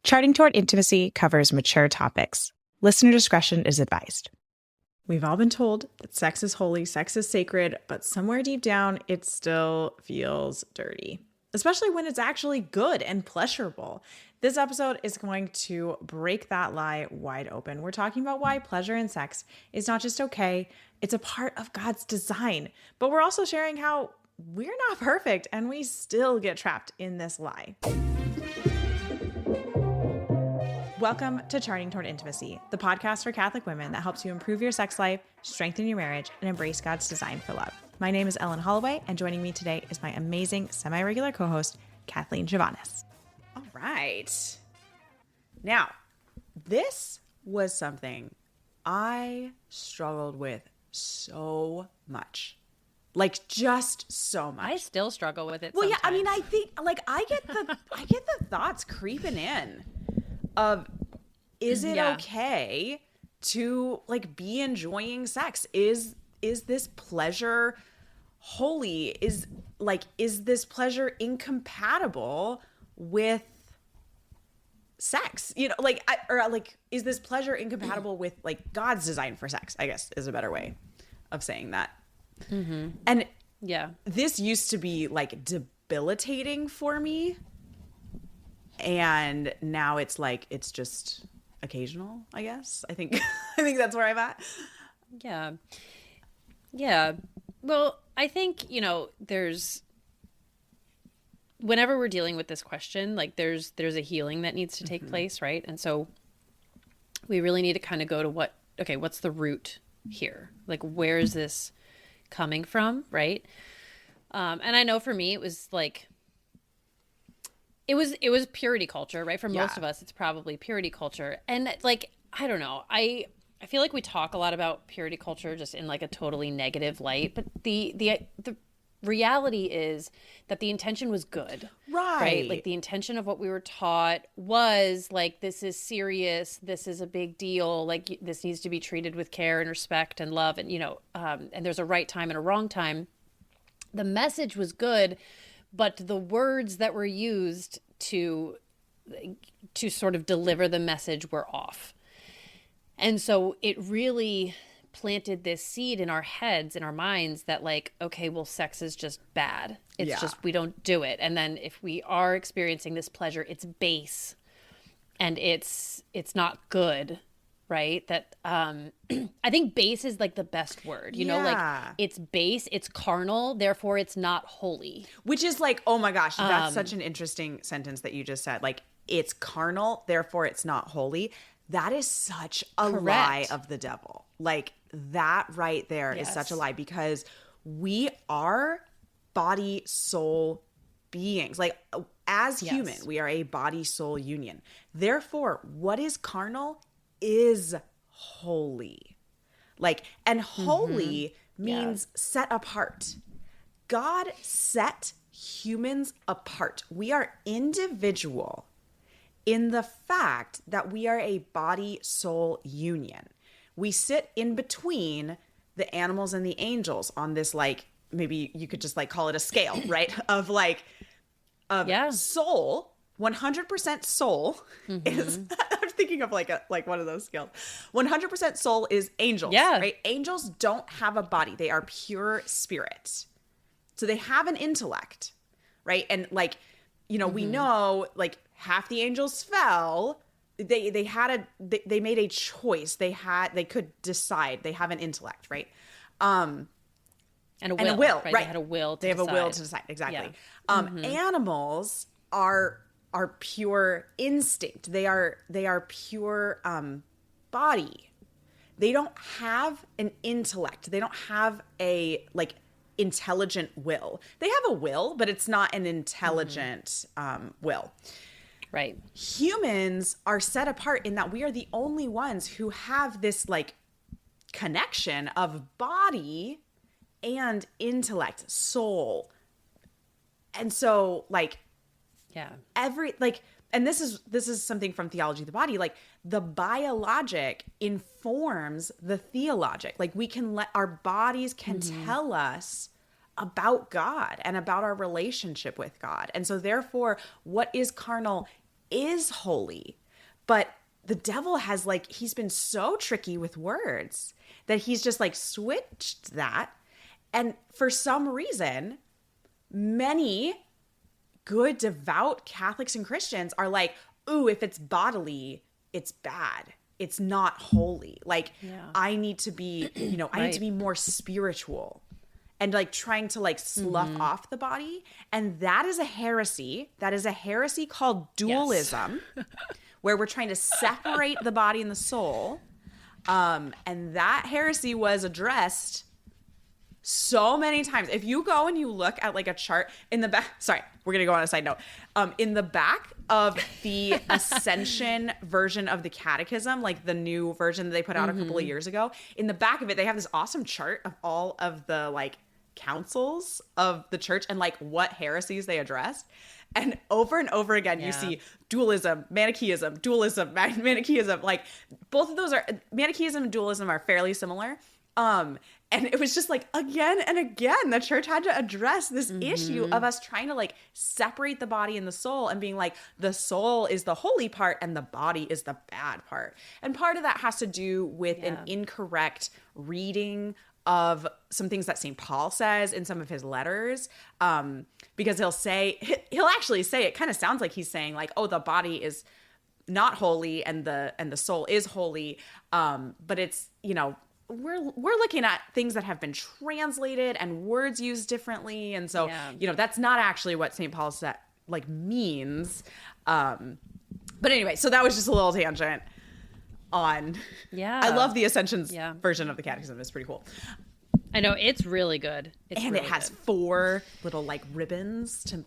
Charting Toward Intimacy covers mature topics. Listener discretion is advised. We've all been told that sex is holy, sex is sacred, but somewhere deep down, it still feels dirty, especially when it's actually good and pleasurable. This episode is going to break that lie wide open. We're talking about why pleasure in sex is not just okay, it's a part of God's design. But we're also sharing how we're not perfect and we still get trapped in this lie. Welcome to Charting Toward Intimacy, the podcast for Catholic women that helps you improve your sex life, strengthen your marriage, and embrace God's design for love. My name is Ellen Holloway, and joining me today is my amazing semi-regular co-host, Kathleen Chovanes. All right. Now, this was something I struggled with so much. Like, just so much. I still struggle with it. Well, sometimes. yeah, I mean, I think, like, I get the thoughts creeping in of, is it okay to, like, be enjoying sex? Is this pleasure holy? Is this pleasure incompatible with sex? You know, like, is this pleasure incompatible with, like, God's design for sex, I guess, is a better way of saying that. Mm-hmm. And yeah, this used to be, like, debilitating for me. And now it's like, it's just occasional, I guess. I think that's where I'm at. Yeah. Yeah. Well, I think, you know, whenever we're dealing with this question, like there's a healing that needs to take place, right? And so we really need to kind of go to what's the root here? Like, where is this coming from, right? And I know for me, it was like, it was purity culture, right? For most of us, it's probably purity culture. And, like, I don't know. I feel like we talk a lot about purity culture just in, like, a totally negative light. But the reality is that the intention was good. Right? Like, the intention of what we were taught was, like, this is serious. This is a big deal. Like, this needs to be treated with care and respect and love. And, you know, and there's a right time and a wrong time. The message was good, but the words that were used to sort of deliver the message were off. And so it really planted this seed in our heads, in our minds, that, like, okay, well, sex is just bad. It's just, we don't do it. And then if we are experiencing this pleasure, it's base and it's not good. Right? That I think base is, like, the best word, you know, like, it's base, it's carnal, therefore it's not holy. Which is, like, oh my gosh, that's such an interesting sentence that you just said. Like, it's carnal, therefore it's not holy. That is such a lie of the devil. Like, that right there is such a lie, because we are body, soul beings. Like, as human, we are a body, soul union. Therefore, what is carnal is holy. Like, and holy means set apart. God set humans apart. We are individual in the fact that we are a body soul union. We sit in between the animals and the angels on this, like, maybe you could just, like, call it a scale, right? Of, like, soul, 100% soul is, I'm thinking of like one of those scales. 100% soul is angels, right? Angels don't have a body. They are pure spirit. So they have an intellect, right? And, like, you know, we know, like, half the angels fell. They made a choice. They could decide. They have an intellect, right? And a will, right? They had a will to decide. They have a will to decide, exactly. Yeah. Animals are pure instinct. They are pure body. They don't have an intellect. They don't have a, like, intelligent will. They have a will, but it's not an intelligent will. Right. Humans are set apart in that we are the only ones who have this, like, connection of body and intellect, soul. And so, like, and this is something from Theology of the Body, like, the biologic informs the theologic. Like, our bodies can tell us about God and about our relationship with God. And so therefore, what is carnal is holy. But the devil has like, he's been so tricky with words that he's just like switched that. And for some reason, many good, devout Catholics and Christians are like, ooh, if it's bodily, it's bad. It's not holy. Like, I need to be, I need to be more spiritual, and like trying to like slough off the body. And that is a heresy. That is a heresy called dualism, where we're trying to separate the body and the soul. And that heresy was addressed so many times. If you go and you look at like a chart in the back, sorry, we're going to go on a side note. In the back of the Ascension version of the Catechism, like the new version that they put out a couple of years ago, in the back of it, they have this awesome chart of all of the like councils of the church and like what heresies they addressed. And over again, you see dualism, Manichaeism, dualism, Manichaeism. Like both of those are, Manichaeism and dualism are fairly similar. And it was just like, again and again, the church had to address this issue of us trying to like separate the body and the soul, and being like, the soul is the holy part and the body is the bad part. And part of that has to do with an incorrect reading of some things that St. Paul says in some of his letters. Because he'll actually say, it kind of sounds like he's saying like, oh, the body is not holy and the soul is holy. But it's, we're looking at things that have been translated and words used differently. And so, that's not actually what St. Paul said, like, means. But anyway, so that was just a little tangent on, I love the Ascensions version of the Catechism. It's pretty cool. I know, it's really good. And really it has 4 little like ribbons to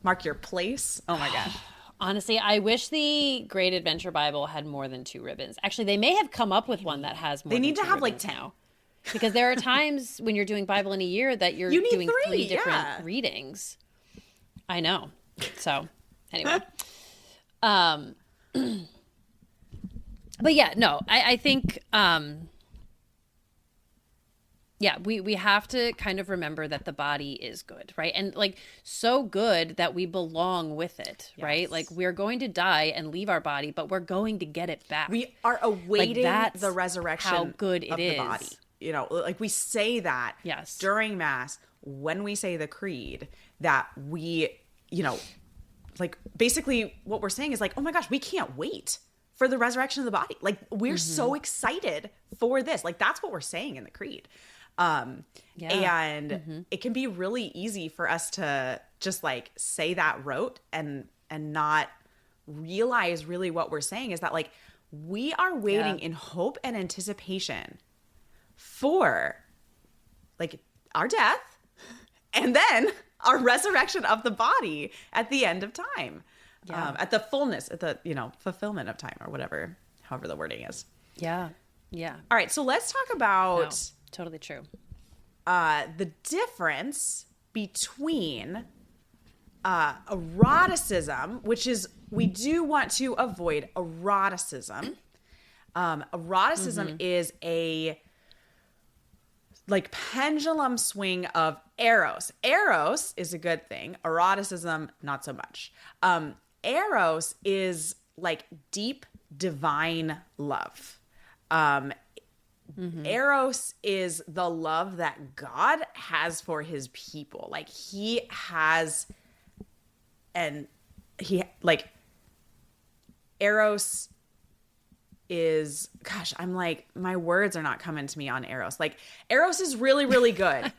mark your place. Oh my gosh. Honestly, I wish the Great Adventure Bible had more than 2 ribbons. Actually, they may have come up with one that has more than 2 ribbons. They need to have like 10 now. Because there are times when you're doing Bible in a year that you're doing 3 different readings. I know. So, anyway. But yeah, no, I think, we have to kind of remember that the body is good, right? And like so good that we belong with it, right? Like we're going to die and leave our body, but we're going to get it back. We are awaiting the resurrection how good it of is. The body. Like we say that during Mass when we say the creed, that we, like basically what we're saying is like, oh my gosh, we can't wait for the resurrection of the body. Like we're so excited for this. Like that's what we're saying in the creed. And it can be really easy for us to just like say that rote and not realize really what we're saying is that like we are waiting in hope and anticipation for like our death and then our resurrection of the body at the end of time, at the fullness, at the, fulfillment of time or whatever, however the wording is. Yeah. Yeah. All right. So let's talk about totally true. The difference between eroticism, which is, we do want to avoid eroticism. Eroticism is a like pendulum swing of eros. Eros is a good thing. Eroticism, not so much. Eros is like deep divine love. Eros is the love that God has for his people. Like he has, and he like Eros is, gosh, I'm like, my words are not coming to me on Eros. Like Eros is really, really good.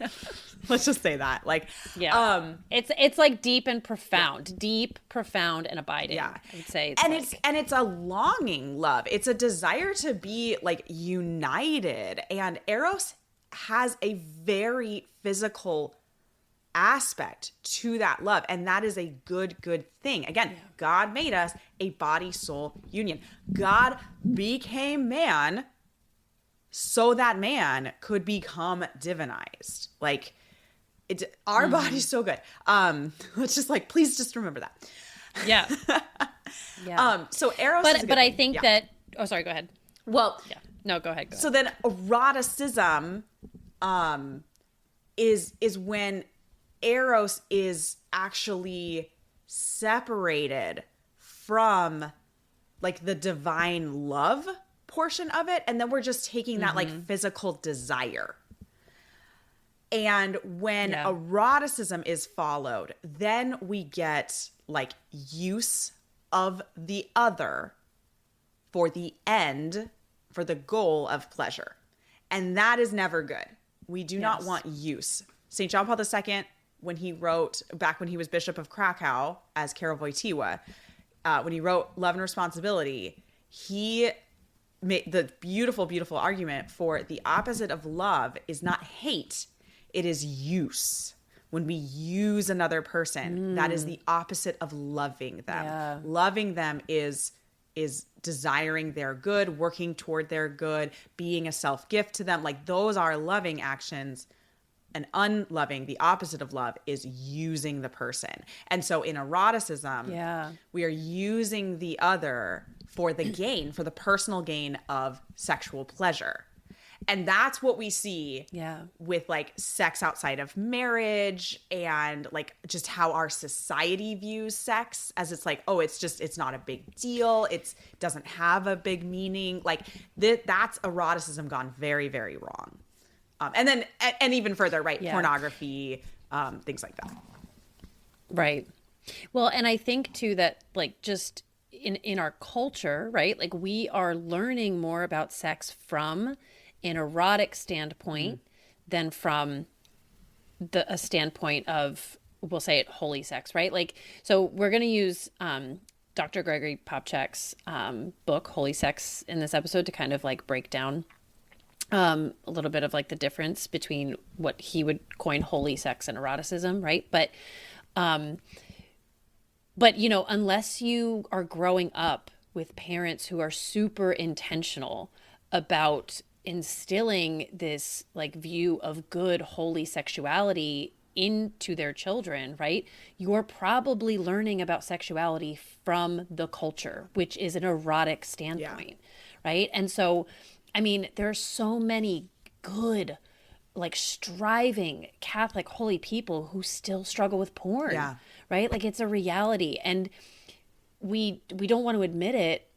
Let's just say that. Like, it's like deep and profound, deep, profound, and abiding. Yeah, I would say. It's a longing love. It's a desire to be like united. And Eros has a very physical aspect to that love, and that is a good thing. Again, God made us a body soul union. God became man so that man could become divinized. Like our body's so good. Let's just like, please just remember that. So Eros but I think that, oh sorry, go ahead. Well, no, go ahead. So then eroticism is when Eros is actually separated from like the divine love portion of it, and then we're just taking that like physical desire. And when eroticism is followed, then we get like use of the other for the end, for the goal of pleasure. And that is never good. We do not want use. St. John Paul II, when he wrote, back when he was Bishop of Krakow as Karol Wojtyła, when he wrote Love and Responsibility, he made the beautiful, beautiful argument for the opposite of love is not hate, it is use. When we use another person, that is the opposite of loving them. Yeah. Loving them is desiring their good, working toward their good, being a self-gift to them. Like those are loving actions. And unloving, the opposite of love, is using the person. And so in eroticism, we are using the other for the gain, for the personal gain of sexual pleasure. And that's what we see with like sex outside of marriage and like just how our society views sex, as it's like, oh, it's not a big deal. It doesn't have a big meaning. Like that's eroticism gone very, very wrong. And even further, right? Yeah. Pornography, things like that. Right. Well, and I think too that like just in our culture, right? Like we are learning more about sex from an erotic standpoint than from a standpoint of, we'll say it, holy sex, right? Like, so we're going to use Dr. Gregory Popcak's book, Holy Sex, in this episode to kind of like break down a little bit of like the difference between what he would coin holy sex and eroticism, right? But you know, unless you are growing up with parents who are super intentional about instilling this like view of good, holy sexuality into their children, right? You're probably learning about sexuality from the culture, which is an erotic standpoint, right? And so I mean, there are so many good, like striving Catholic holy people who still struggle with porn, right? Like it's a reality. And we don't want to admit it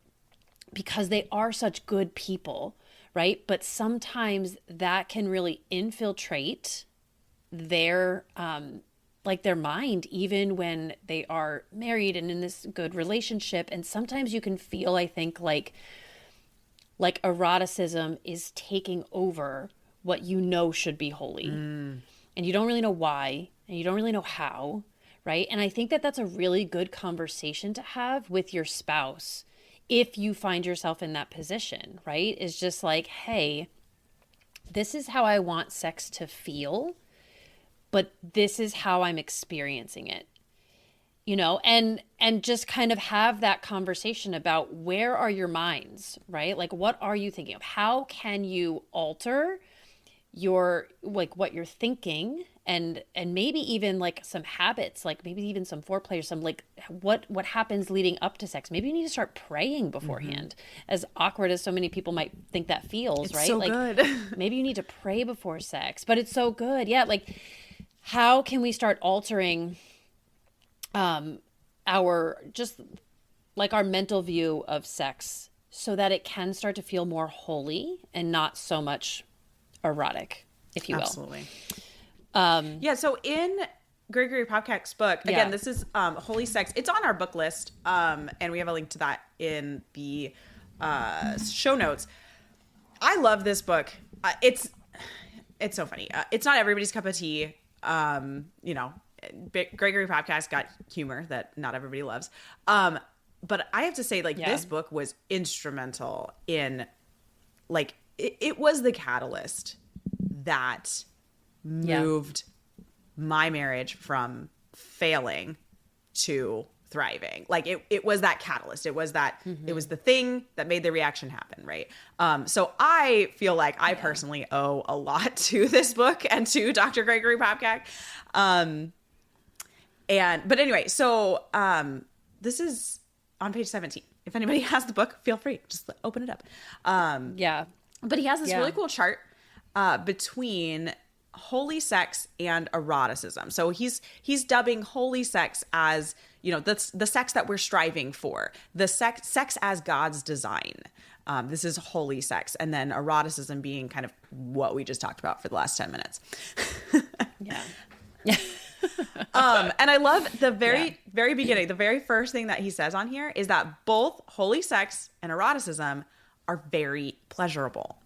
because they are such good people, right? But sometimes that can really infiltrate their, like their mind, even when they are married and in this good relationship. And sometimes you can feel, I think, like eroticism is taking over what you know should be holy. And you don't really know why, and you don't really know how, right? And I think that that's a really good conversation to have with your spouse if you find yourself in that position, right? Is just like, hey, this is how I want sex to feel, but this is how I'm experiencing it. You know, and just kind of have that conversation about where are your minds, right? Like, what are you thinking of? How can you alter your, like, what you're thinking, and maybe even like some habits, like maybe even some foreplay or some like what happens leading up to sex. Maybe you need to start praying beforehand, as awkward as so many people might think that feels, it's right? So like good. Maybe you need to pray before sex, but it's so good. Yeah. Like, how can we start altering our just like our mental view of sex so that it can start to feel more holy and not so much erotic, if you will. Absolutely. So in Gregory Popcak's book, again, this is Holy Sex. It's on our book list, and we have a link to that in the show notes. I love this book. It's so funny. It's not everybody's cup of tea. You know, Gregory Popcak's got humor that not everybody loves. But I have to say, like, this book was instrumental in, like, it was the catalyst that moved my marriage from failing to thriving. Like, it was that catalyst. It was that, it was the thing that made the reaction happen, right? So I feel like I personally owe a lot to this book and to Dr. Gregory Popcak. But anyway, so this is on page 17. If anybody has the book, feel free. Just open it up. But he has this really cool chart between holy sex and eroticism. So he's dubbing holy sex as, you know, that's the sex that we're striving for, the sex as God's design. This is holy sex. And then eroticism being kind of what we just talked about for the last 10 minutes. Yeah. And I love the very beginning, the very first thing that he says on here is that both holy sex and eroticism are very pleasurable.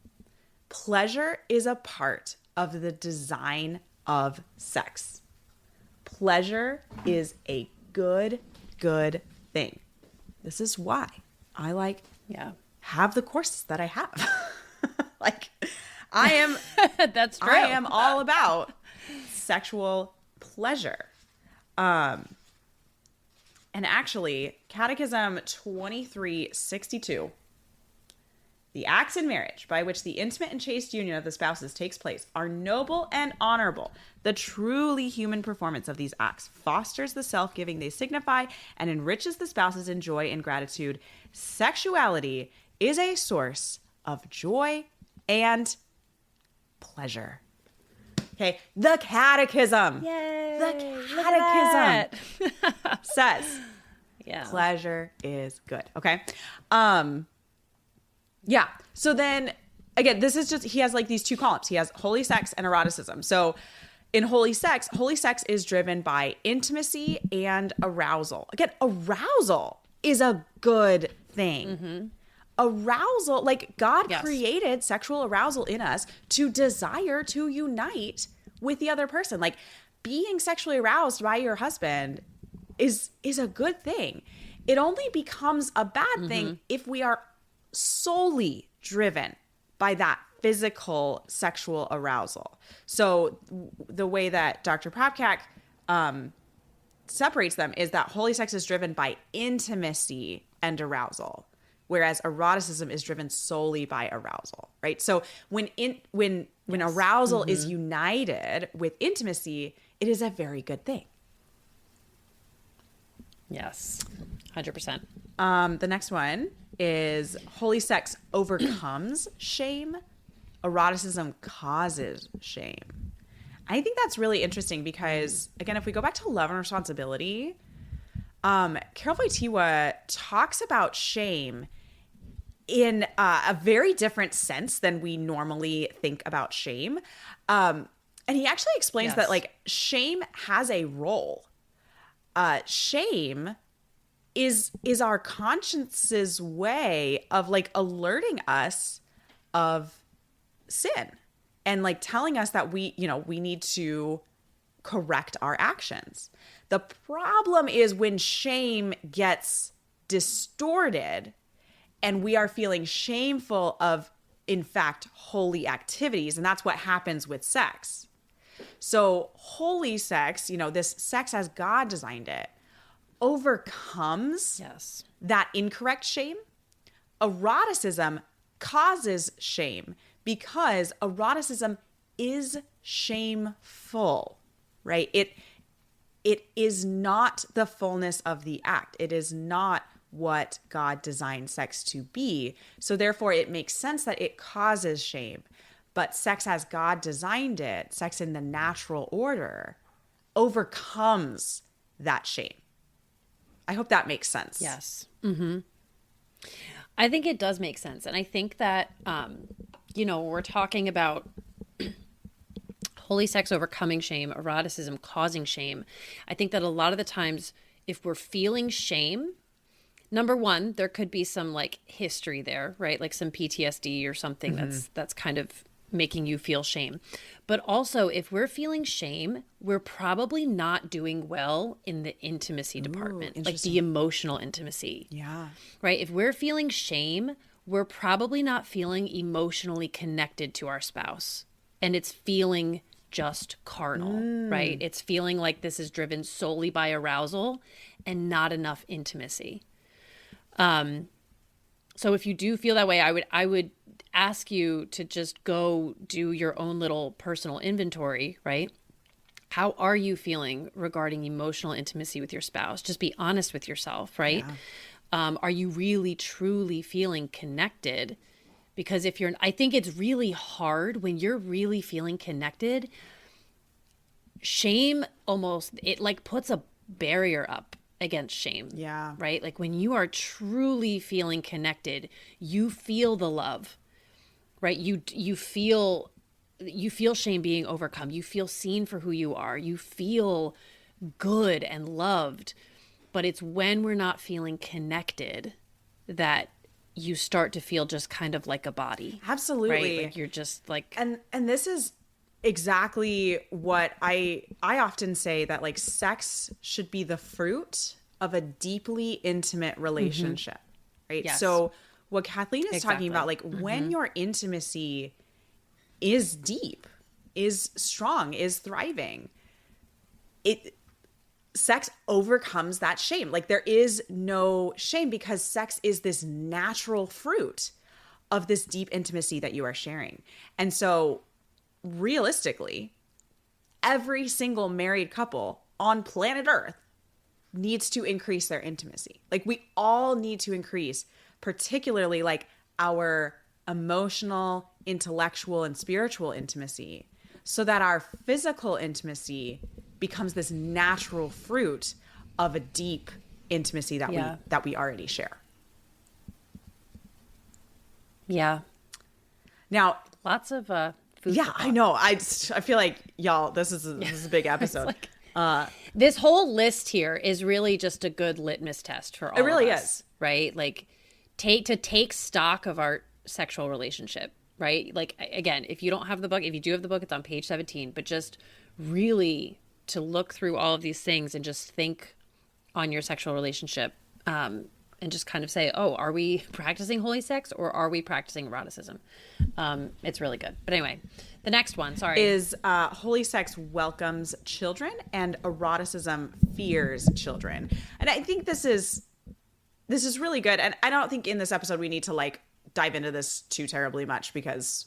Pleasure is a part of the design of sex. Pleasure is a good thing. This is why I have the courses that I have. Like, I am that's true. I am all about sexual pleasure. And actually, Catechism 2362, the acts in marriage by which the intimate and chaste union of the spouses takes place are noble and honorable. The truly human performance of these acts fosters the self-giving they signify and enriches the spouses in joy and gratitude. Sexuality is a source of joy and pleasure. Okay, the Catechism. Yay! The Catechism says, yeah, pleasure is good. Okay. Yeah. So then again, this is just, he has like these two columns. He has holy sex and eroticism. So in holy sex is driven by intimacy and arousal. Again, arousal is a good thing. Mm-hmm. Arousal, like God created sexual arousal in us to desire to unite with the other person. Like being sexually aroused by your husband is a good thing. It only becomes a bad thing if we are solely driven by that physical sexual arousal. So the way that Dr. Popcak separates them is that holy sex is driven by intimacy and arousal, whereas eroticism is driven solely by arousal, right? So when arousal is united with intimacy, it is a very good thing. Yes, 100%. The next one is holy sex overcomes shame. Eroticism causes shame. I think that's really interesting because, again, if we go back to love and responsibility, Carol Wojtyła talks about shame in a very different sense than we normally think about shame. And he actually explains that, like, shame has a role. Shame is our conscience's way of, like, alerting us of sin and, like, telling us that we need to correct our actions. The problem is when shame gets distorted and we are feeling shameful of, in fact, holy activities. And that's what happens with sex. So holy sex, this sex as God designed it, overcomes that incorrect shame. Eroticism causes shame because eroticism is shameful, right? It is not the fullness of the act. It is not what God designed sex to be. So therefore, it makes sense that it causes shame. But sex as God designed it, sex in the natural order, overcomes that shame. I hope that makes sense. Yes. Mm-hmm. I think it does make sense. And I think that, we're talking about holy sex overcoming shame, eroticism causing shame. I think that a lot of the times, if we're feeling shame, number one, there could be some like history there, right? Like some PTSD or something that's kind of making you feel shame. But also, if we're feeling shame, we're probably not doing well in the intimacy department, like the emotional intimacy. Yeah. Right? If we're feeling shame, we're probably not feeling emotionally connected to our spouse. And it's feeling just carnal, right? It's feeling like this is driven solely by arousal and not enough intimacy. So if you do feel that way, I would ask you to just go do your own little personal inventory, right? How are you feeling regarding emotional intimacy with your spouse? Just be honest with yourself, right? Yeah. Are you really, truly feeling connected? Because I think it's really hard when you're really feeling connected. shame almost, it like puts a barrier up against shame. Yeah. Right? Like when you are truly feeling connected, you feel the love, right? You feel shame being overcome. You feel seen for who you are. You feel good and loved. But it's when we're not feeling connected that you start to feel just kind of like a body. Absolutely. Right? Like you're just like, and this is exactly what I often say, that like sex should be the fruit of a deeply intimate relationship, right? Yes. So what Kathleen is Exactly. talking about, like when your intimacy is deep, is strong, is thriving, sex overcomes that shame. Like there is no shame because sex is this natural fruit of this deep intimacy that you are sharing. And so realistically, every single married couple on planet Earth needs to increase their intimacy. Like we all need to increase, particularly like our emotional, intellectual, and spiritual intimacy, so that our physical intimacy becomes this natural fruit of a deep intimacy that we already share. yeah. Now, Lots of food. yeah, I know. I feel like y'all, this is a big episode. This whole list here is really just a good litmus test for all It really of us, is. right? Like take stock of our sexual relationship, right? Like again, if you don't have the book, if you do have the book, it's on page 17, but just really to look through all of these things and just think on your sexual relationship, and just kind of say, oh, are we practicing holy sex or are we practicing eroticism? It's really good. But anyway, the next one, is holy sex welcomes children and eroticism fears children. And I think this is really good. And I don't think in this episode we need to like dive into this too terribly much because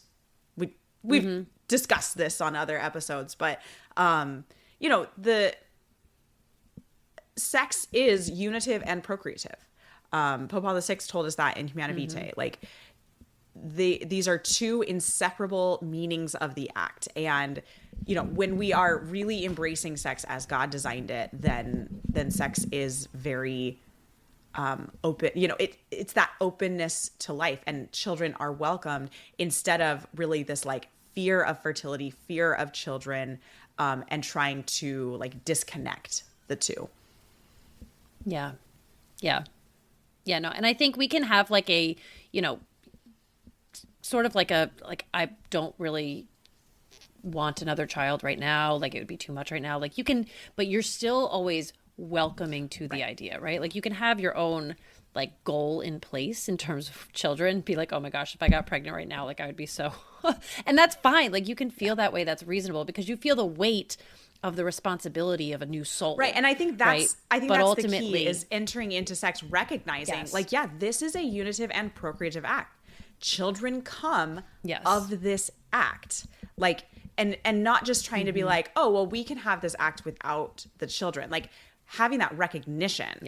we've discussed this on other episodes. But the sex is unitive and procreative. Pope Paul VI told us that in Humana Vitae. Like these are two inseparable meanings of the act. And, when we are really embracing sex as God designed it, then sex is very open. It's that openness to life, and children are welcomed instead of really this like fear of fertility, fear of children, and trying to like disconnect the two. Yeah. Yeah. Yeah, no. And I think we can have like a, sort of like I don't really want another child right now. Like it would be too much right now. Like you can, but you're still always welcoming to the idea, right? Like you can have your own like goal in place in terms of children, be like, oh my gosh, if I got pregnant right now, like I would be so, and that's fine. Like you can feel that way. That's reasonable because you feel the weight of the responsibility of a new soul. Right. And I think that's but that's ultimately, the key, is entering into sex, recognizing like, yeah, this is a unitive and procreative act. Children come of this act. Like, and not just trying to be like, oh, well, we can have this act without the children. Like having that recognition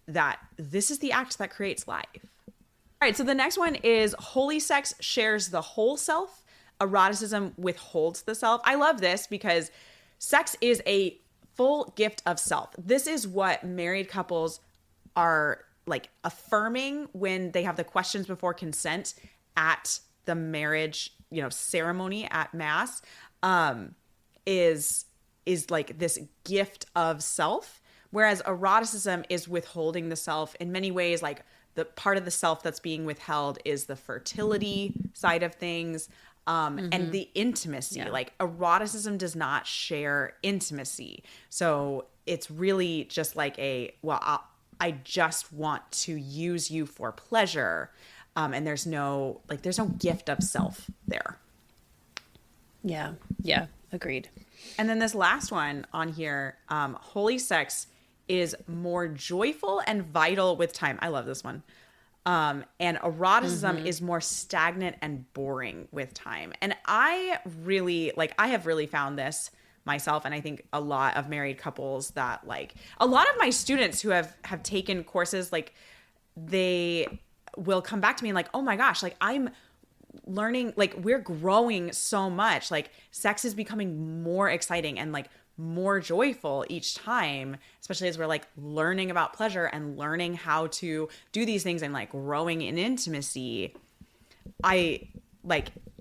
that this is the act that creates life. All right. So the next one is holy sex shares the whole self. Eroticism withholds the self. I love this because sex is a full gift of self. This is what married couples are like affirming when they have the questions before consent at the marriage, ceremony at mass, is like this gift of self. Whereas eroticism is withholding the self in many ways. Like the part of the self that's being withheld is the fertility side of things. And the intimacy. Like eroticism does not share intimacy. So it's really just like I just want to use you for pleasure. And there's no gift of self there. Yeah. Yeah. Agreed. And then this last one on here, holy sex is more joyful and vital with time. I love this one. And eroticism is more stagnant and boring with time. And I have really found this myself. And I think a lot of married couples that like a lot of my students who have taken courses, like they will come back to me and like, oh my gosh, like I'm learning, like we're growing so much, like sex is becoming more exciting and like more joyful each time, especially as we're like learning about pleasure and learning how to do these things and like growing in intimacy. I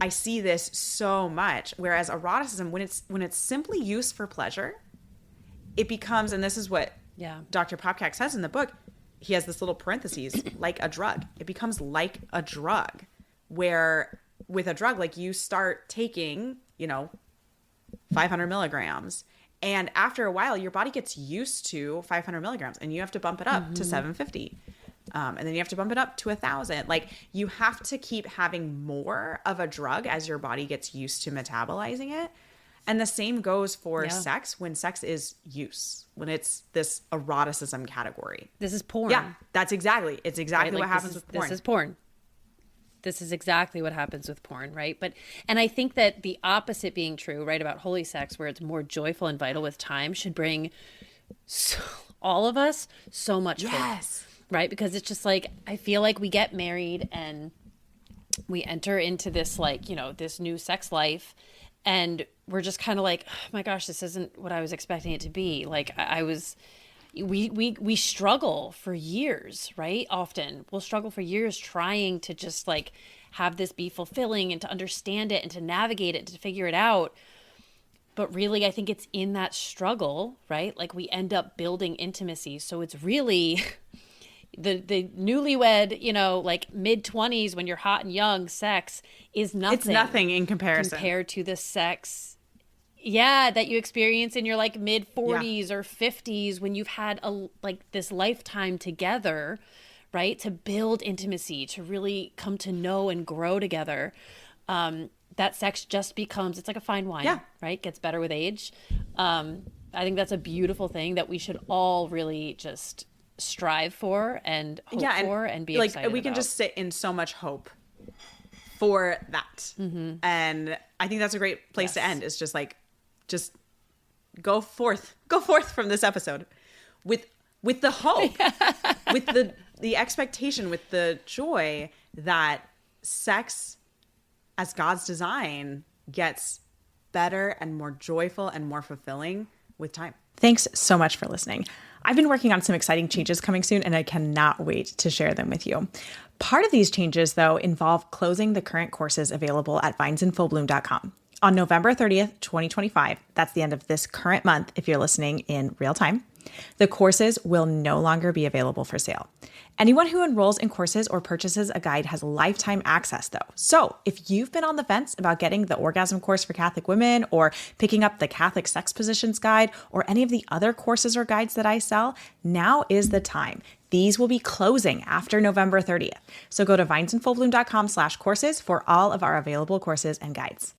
see this so much. Whereas eroticism, when it's simply used for pleasure, it becomes, and this is what Dr. Popcak says in the book, he has this little parentheses, like a drug. It becomes like a drug, where with a drug, like you start taking, 500 milligrams. And after a while, your body gets used to 500 milligrams and you have to bump it up to 750. And then you have to bump it up to 1,000. Like you have to keep having more of a drug as your body gets used to metabolizing it. And the same goes for sex when sex is use, when it's this eroticism category. This is porn. Yeah, it's exactly what happens with porn. This is porn. This is exactly what happens with porn, right? And I think that the opposite being true, right, about holy sex, where it's more joyful and vital with time, should bring all of us so much hope, right? Because it's just like, I feel like we get married and we enter into this, like, this new sex life, and we're just kind of like, oh my gosh, this isn't what I was expecting it to be. Like we struggle for years, right? Often we'll struggle for years trying to just like have this be fulfilling and to understand it and to navigate it and to figure it out. But really, I think it's in that struggle, right? Like we end up building intimacy. So it's really the newlywed, like mid-20s when you're hot and young, sex is nothing. It's nothing in comparison. Compared to the sex that you experience in your like mid 40s or 50s when you've had this lifetime together, right? To build intimacy, to really come to know and grow together. That sex just becomes, it's like a fine wine, right? Gets better with age. I think that's a beautiful thing that we should all really just strive for and hope for and be excited about. We can just sit in so much hope for that. And I think that's a great place to end. Is just like, just go forth from this episode with the hope, with the expectation, with the joy that sex as God's design gets better and more joyful and more fulfilling with time. Thanks so much for listening. I've been working on some exciting changes coming soon, and I cannot wait to share them with you. Part of these changes, though, involve closing the current courses available at vinesandfullbloom.com. On November 30th, 2025, that's the end of this current month if you're listening in real time, the courses will no longer be available for sale. Anyone who enrolls in courses or purchases a guide has lifetime access, though. So if you've been on the fence about getting the orgasm course for Catholic women or picking up the Catholic sex positions guide or any of the other courses or guides that I sell, now is the time. These will be closing after November 30th. So go to vinesandfullbloom.com/courses for all of our available courses and guides.